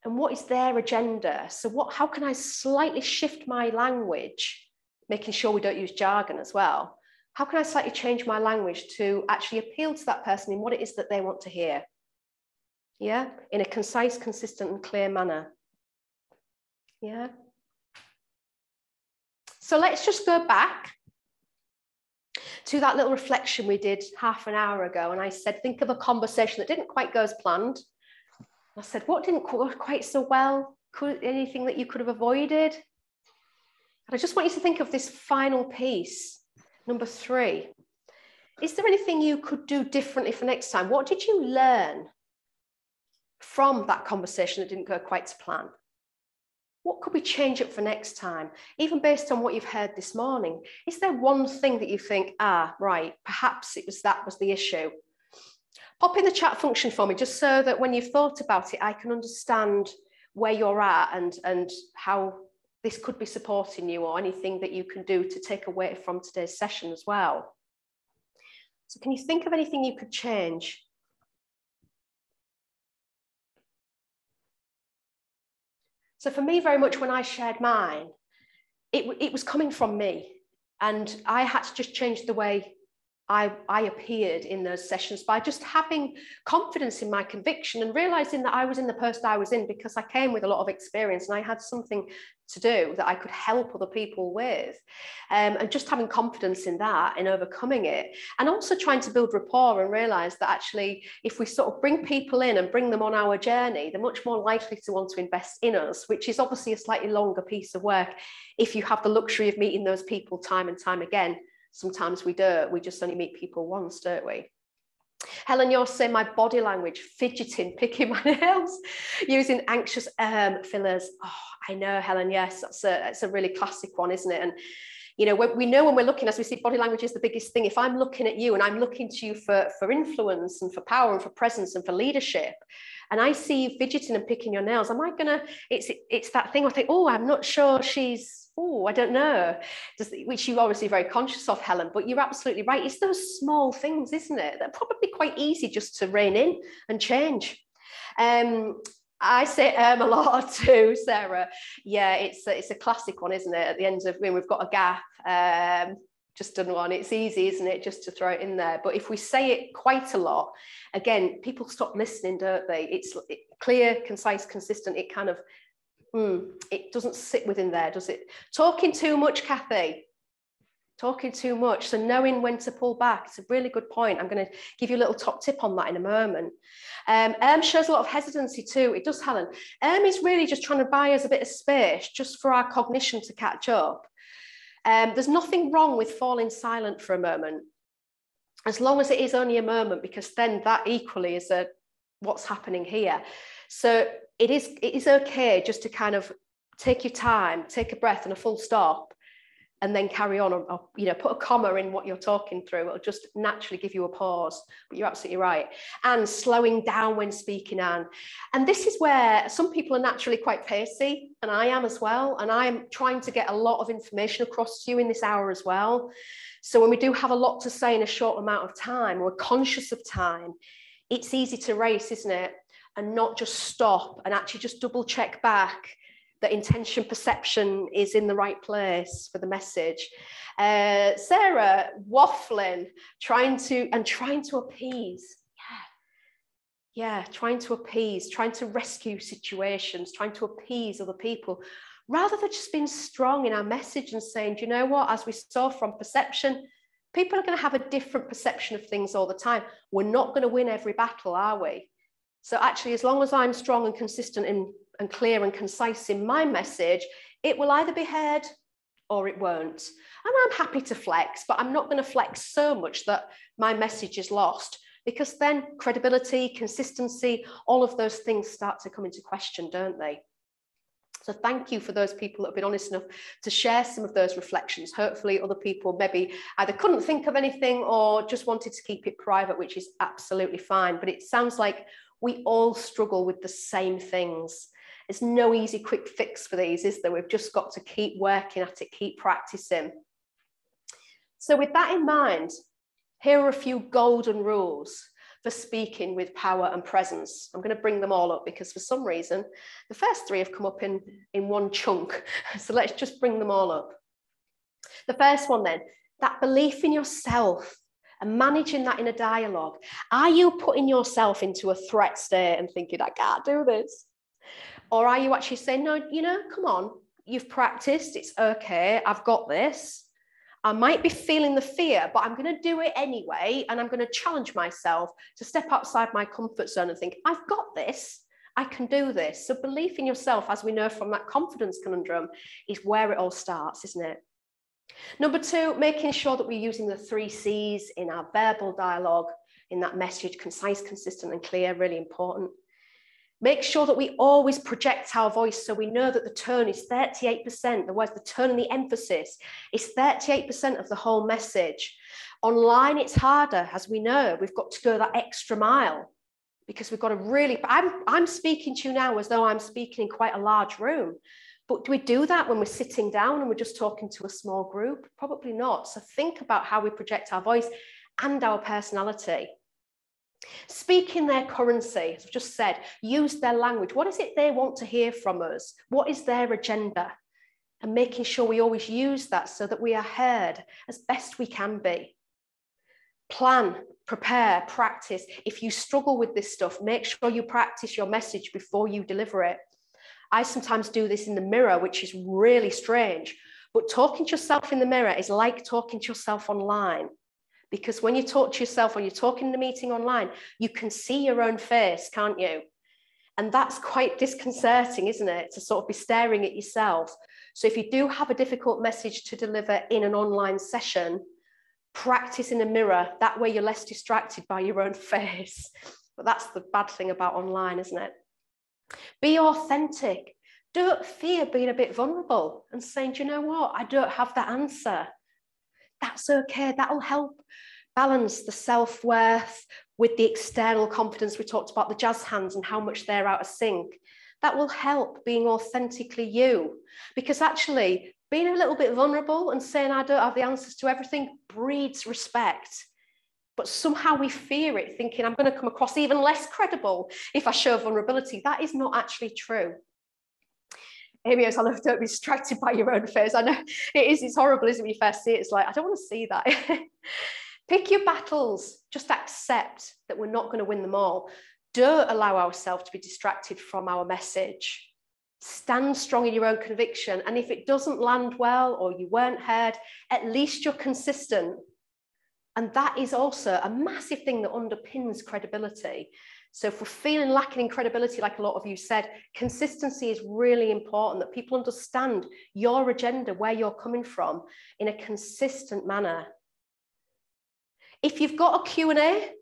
And what is their agenda? So how can I slightly shift my language, making sure we don't use jargon as well? How can I slightly change my language to actually appeal to that person in what it is that they want to hear? Yeah, in a concise, consistent, and clear manner. Yeah. So let's just go back to that little reflection we did half an hour ago. And I said, think of a conversation that didn't quite go as planned. I said, what didn't go quite so well? Anything that you could have avoided? And I just want you to think of this final piece, number 3. Is there anything you could do differently for next time? What did you learn from that conversation that didn't go quite to plan? What could we change up for next time? Even based on what you've heard this morning, is there one thing that you think, right, perhaps that was the issue? Pop in the chat function for me, just so that when you've thought about it, I can understand where you're at and how this could be supporting you, or anything that you can do to take away from today's session as well. So can you think of anything you could change? So for me, very much when I shared mine, it was coming from me, and I had to just change the way I appeared in those sessions by just having confidence in my conviction and realizing that I was in the post I was in because I came with a lot of experience and I had something to do that I could help other people with, and just having confidence in that and overcoming it, and also trying to build rapport and realize that actually if we sort of bring people in and bring them on our journey, they're much more likely to want to invest in us, which is obviously a slightly longer piece of work if you have the luxury of meeting those people time and time again. Sometimes we don't, we just only meet people once, don't we? Helen, you're saying my body language, fidgeting, picking my nails, using anxious fillers. Oh, I know, Helen, yes, that's a really classic one, isn't it? And you know, we know when we're looking, as we see, body language is the biggest thing. If I'm looking at you and I'm looking to you for influence and for power and for presence and for leadership, and I see you fidgeting and picking your nails, am I gonna, it's that thing I think, oh, I'm not sure she's, oh, I don't know, which you're obviously very conscious of, Helen, but you're absolutely right. It's those small things, isn't it? They're probably quite easy just to rein in and change. I say a lot too, Sarah. Yeah, it's a classic one, isn't it? At the end of when we've got a gap, just done one. It's easy, isn't it, just to throw it in there. But if we say it quite a lot, again, people stop listening, don't they? It's clear, concise, consistent. It kind of, it doesn't sit within there, does it? Talking too much, Kathy. Talking too much. So knowing when to pull back. It's a really good point. I'm going to give you a little top tip on that in a moment. Shows a lot of hesitancy too. It does, Helen. Is really just trying to buy us a bit of space just for our cognition to catch up. There's nothing wrong with falling silent for a moment, as long as it is only a moment, because then that equally is what's happening here. So it is okay just to kind of take your time, take a breath and a full stop, and then carry on, or you know, put a comma in what you're talking through. It'll just naturally give you a pause. But you're absolutely right. And slowing down when speaking, Anne. And this is where some people are naturally quite pacey, and I am as well. And I'm trying to get a lot of information across to you in this hour as well. So when we do have a lot to say in a short amount of time, we're conscious of time, it's easy to race, isn't it? And not just stop and actually just double check back that intention perception is in the right place for the message. Sarah, waffling, trying to appease. Yeah, trying to appease, trying to rescue situations, trying to appease other people, rather than just being strong in our message and saying, do you know what, as we saw from perception, people are going to have a different perception of things all the time. We're not going to win every battle, are we? So actually, as long as I'm strong and consistent and clear and concise in my message, it will either be heard or it won't. And I'm happy to flex, but I'm not going to flex so much that my message is lost, because then credibility, consistency, all of those things start to come into question, don't they? So thank you for those people that have been honest enough to share some of those reflections. Hopefully other people maybe either couldn't think of anything or just wanted to keep it private, which is absolutely fine. But it sounds like we all struggle with the same things. There's no easy quick fix for these, is there? We've just got to keep working at it, keep practicing. So with that in mind, here are a few golden rules for speaking with power and presence. I'm going to bring them all up because for some reason, the first 3 have come up in one chunk. So let's just bring them all up. The first one then, That belief in yourself and managing that in a dialogue. Are you putting yourself into a threat state and thinking, I can't do this? Or are you actually saying, no, you know, come on, you've practiced, it's okay, I've got this. I might be feeling the fear, but I'm going to do it anyway. And I'm going to challenge myself to step outside my comfort zone and think, I've got this. I can do this. So belief in yourself, as we know from that confidence conundrum, is where it all starts, isn't it? Number 2, making sure that we're using the 3 C's in our verbal dialogue, in that message: concise, consistent, and clear, really important. Make sure that we always project our voice so we know that the tone is 38%. The words, the tone and the emphasis is 38% of the whole message. Online, it's harder, as we know. We've got to go that extra mile because we've got to really... I'm speaking to you now as though I'm speaking in quite a large room. But do we do that when we're sitting down and we're just talking to a small group? Probably not. So think about how we project our voice and our personality. Speak in their currency, as I've just said, use their language. What is it they want to hear from us? What is their agenda? And making sure we always use that so that we are heard as best we can be. Plan, prepare, practice. If you struggle with this stuff, make sure you practice your message before you deliver it. I sometimes do this in the mirror, which is really strange, but talking to yourself in the mirror is like talking to yourself online. Because when you talk to yourself, when you're talking in a meeting online, you can see your own face, can't you? And that's quite disconcerting, isn't it? To sort of be staring at yourself. So if you do have a difficult message to deliver in an online session, practice in a mirror. That way you're less distracted by your own face. But that's the bad thing about online, isn't it? Be authentic. Don't fear being a bit vulnerable and saying, do you know what? I don't have that answer. That's okay. That'll help balance the self-worth with the external confidence. We talked about the jazz hands and how much they're out of sync. That will help being authentically you, because actually being a little bit vulnerable and saying I don't have the answers to everything breeds respect. But somehow we fear it, thinking I'm going to come across even less credible if I show vulnerability. That is not actually true. Amy, I love, don't be distracted by your own face. I know it's horrible, isn't it, when you first see it? It's like, I don't want to see that. Pick your battles. Just accept that we're not going to win them all. Don't allow ourselves to be distracted from our message. Stand strong in your own conviction. And if it doesn't land well or you weren't heard, at least you're consistent. And that is also a massive thing that underpins credibility. So if we're feeling lacking in credibility, like a lot of you said, consistency is really important, that people understand your agenda, where you're coming from in a consistent manner. If you've got a Q&A,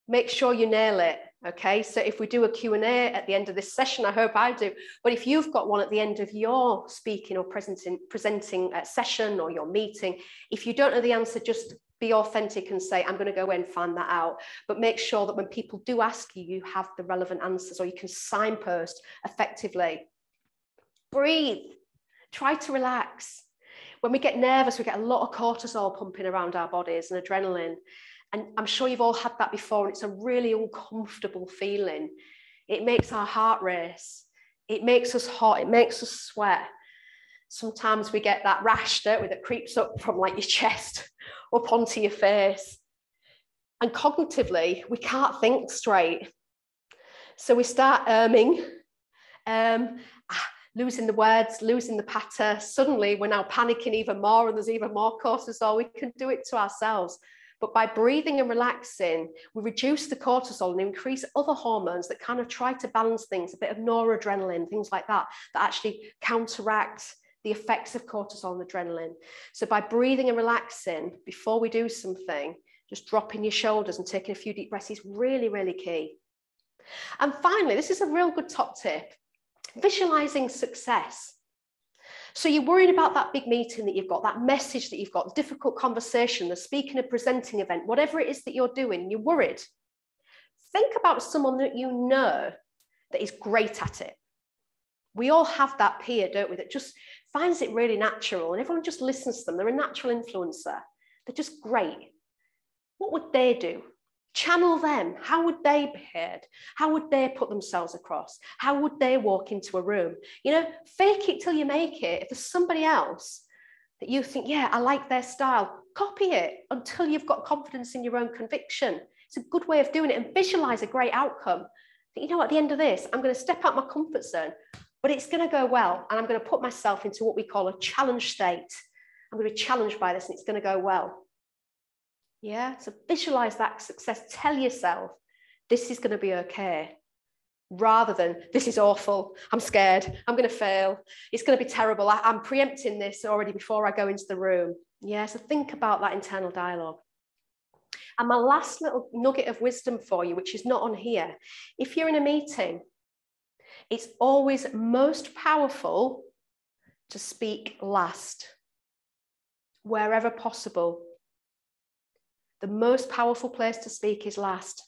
make sure you nail it. Okay, so if we do a Q&A at the end of this session, I hope I do, but if you've got one at the end of your speaking or presenting session or your meeting, if you don't know the answer, just be authentic and say, I'm going to go away and find that out. But make sure that when people do ask you, you have the relevant answers, or you can signpost effectively. Breathe. Try to relax. When we get nervous, we get a lot of cortisol pumping around our bodies and adrenaline. And I'm sure you've all had that before, and it's a really uncomfortable feeling. It makes our heart race. It makes us hot. It makes us sweat. Sometimes we get that rash, don't we, that creeps up from like your chest up onto your face. And cognitively, we can't think straight. So we start losing the words, losing the patter. Suddenly, we're now panicking even more, and there's even more cortisol. We can do it to ourselves. But by breathing and relaxing, we reduce the cortisol and increase other hormones that kind of try to balance things, a bit of noradrenaline, things like that, that actually counteract the effects of cortisol and adrenaline. So by breathing and relaxing before we do something, just dropping your shoulders and taking a few deep breaths is really, really key. And finally, this is a real good top tip, visualizing success. So you're worried about that big meeting that you've got, that message that you've got, the difficult conversation, the speaking and presenting event, whatever it is that you're doing, you're worried. Think about someone that you know that is great at it. We all have that peer, don't we, that just finds it really natural and everyone just listens to them. They're a natural influencer. They're just great. What would they do? Channel them. How would they be heard? How would they put themselves across? How would they walk into a room? You know, fake it till you make it. If there's somebody else that you think, yeah, I like their style, copy it until you've got confidence in your own conviction. It's a good way of doing it, and visualize a great outcome. You know, at the end of this, I'm going to step out my comfort zone, but it's going to go well. And I'm going to put myself into what we call a challenge state. I'm going to be challenged by this and it's going to go well. Yeah, so visualize that success. Tell yourself, this is going to be okay. Rather than, this is awful, I'm scared, I'm going to fail, it's going to be terrible, I'm preempting this already before I go into the room. Yeah, so think about that internal dialogue. And my last little nugget of wisdom for you, which is not on here, if you're in a meeting, it's always most powerful to speak last, wherever possible. The most powerful place to speak is last.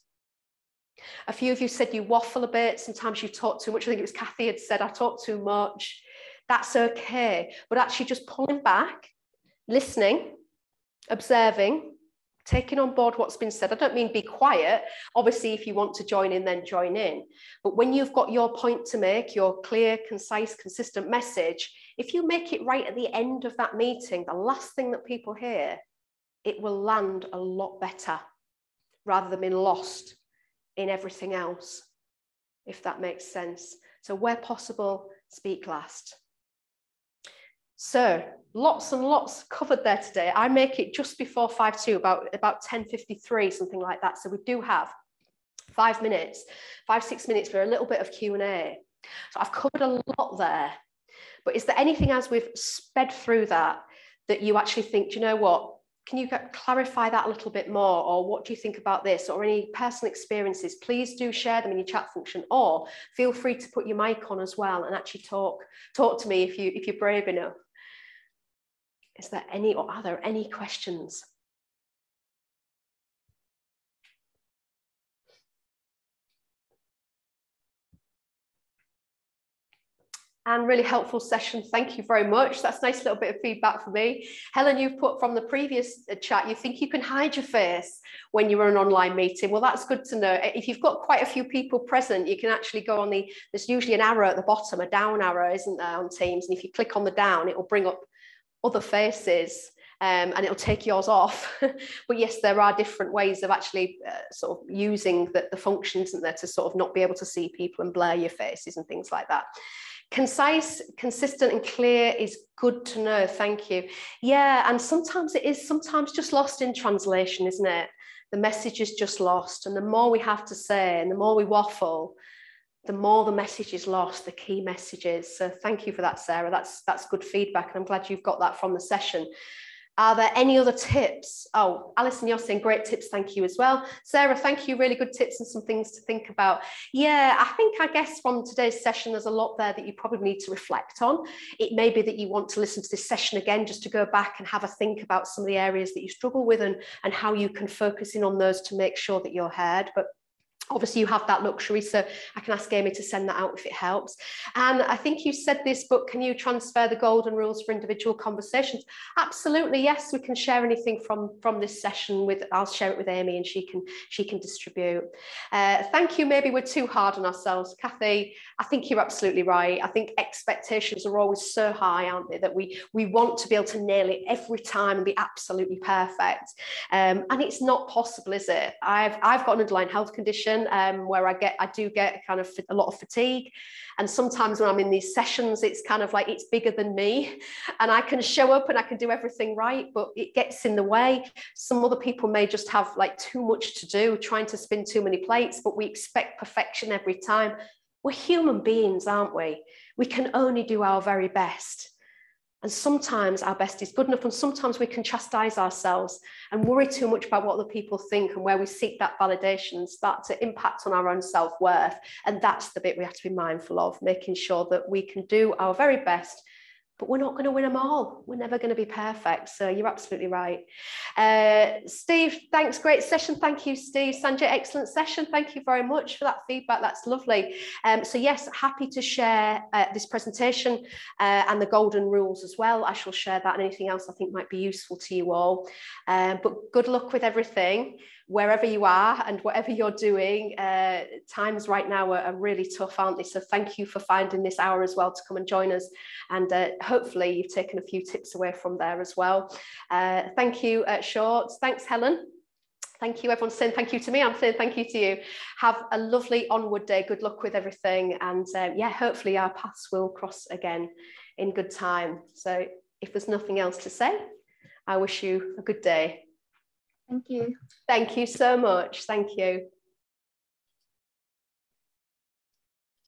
A few of you said you waffle a bit. Sometimes you talk too much. I think it was Kathy had said, I talk too much. That's okay. But actually just pulling back, listening, observing, taking on board what's been said. I don't mean be quiet. Obviously, if you want to join in, then join in. But when you've got your point to make, your clear, concise, consistent message, if you make it right at the end of that meeting, the last thing that people hear, it will land a lot better rather than being lost in everything else, if that makes sense. So where possible, speak last. So lots and lots covered there today. I make it just before 5:02, about 10:53, something like that. So we do have 5 minutes, 5-6 minutes for a little bit of Q&A. So I've covered a lot there. But is there anything as we've sped through that you actually think, do you know what? Can you clarify that a little bit more? Or what do you think about this? Or any personal experiences? Please do share them in your chat function, or feel free to put your mic on as well and actually talk to me if you're brave enough. Is there any, or are there any questions? And really helpful session. Thank you very much. That's a nice little bit of feedback for me. Helen, you've put from the previous chat, you think you can hide your face when you're in an online meeting. Well, that's good to know. If you've got quite a few people present, you can actually go on there's usually an arrow at the bottom, a down arrow, isn't there, on Teams? And if you click on the down, it will bring up other faces. And it'll take yours off. But yes, there are different ways of actually sort of using the functions, isn't there, to sort of not be able to see people and blur your faces and things like that. Concise, consistent and clear is good to know. Thank you. Yeah, and sometimes it is just lost in translation, isn't it? The message is just lost. And the more we have to say and the more we waffle, the more the message is lost, the key messages. So thank you for that, Sarah. That's good feedback. And I'm glad you've got that from the session. Are there any other tips? Oh, Alison, you're saying great tips. Thank you as well. Sarah, thank you. Really good tips and some things to think about. Yeah, I guess from today's session, there's a lot there that you probably need to reflect on. It may be that you want to listen to this session again, just to go back and have a think about some of the areas that you struggle with and how you can focus in on those to make sure that you're heard. But obviously you have that luxury, so I can ask Amy to send that out if it helps. And I think you said this book, can you transfer the golden rules for individual conversations? Absolutely, yes, we can share anything from this session I'll share it with Amy and she can distribute. Thank you. Maybe we're too hard on ourselves. Kathy, I think you're absolutely right. I think expectations are always so high, aren't they, that we want to be able to nail it every time and be absolutely perfect. And it's not possible, is it? I've got an underlying health condition where I do get kind of a lot of fatigue, and sometimes when I'm in these sessions it's kind of like it's bigger than me and I can show up and I can do everything right, but it gets in the way. Some other people may just have like too much to do, trying to spin too many plates, but we expect perfection every time. We're human beings, aren't we? We can only do our very best. And sometimes our best is good enough, and sometimes we can chastise ourselves and worry too much about what other people think, and where we seek that validation and start to impact on our own self-worth. And that's the bit we have to be mindful of, making sure that we can do our very best, but we're not going to win them all. We're never going to be perfect. So you're absolutely right. Steve, thanks. Great session. Thank you, Steve. Sanjay, excellent session. Thank you very much for that feedback. That's lovely. So yes, happy to share this presentation and the golden rules as well. I shall share that and anything else I think might be useful to you all. But good luck with everything, wherever you are and whatever you're doing. Times right now are really tough, aren't they? So thank you for finding this hour as well to come and join us. And hopefully you've taken a few tips away from there as well. Thank you, Shorts. Thanks, Helen. Thank you, everyone's saying thank you to me. I'm saying thank you to you. Have a lovely onward day. Good luck with everything. And yeah, hopefully our paths will cross again in good time. So if there's nothing else to say, I wish you a good day. Thank you. Thank you so much. Thank you.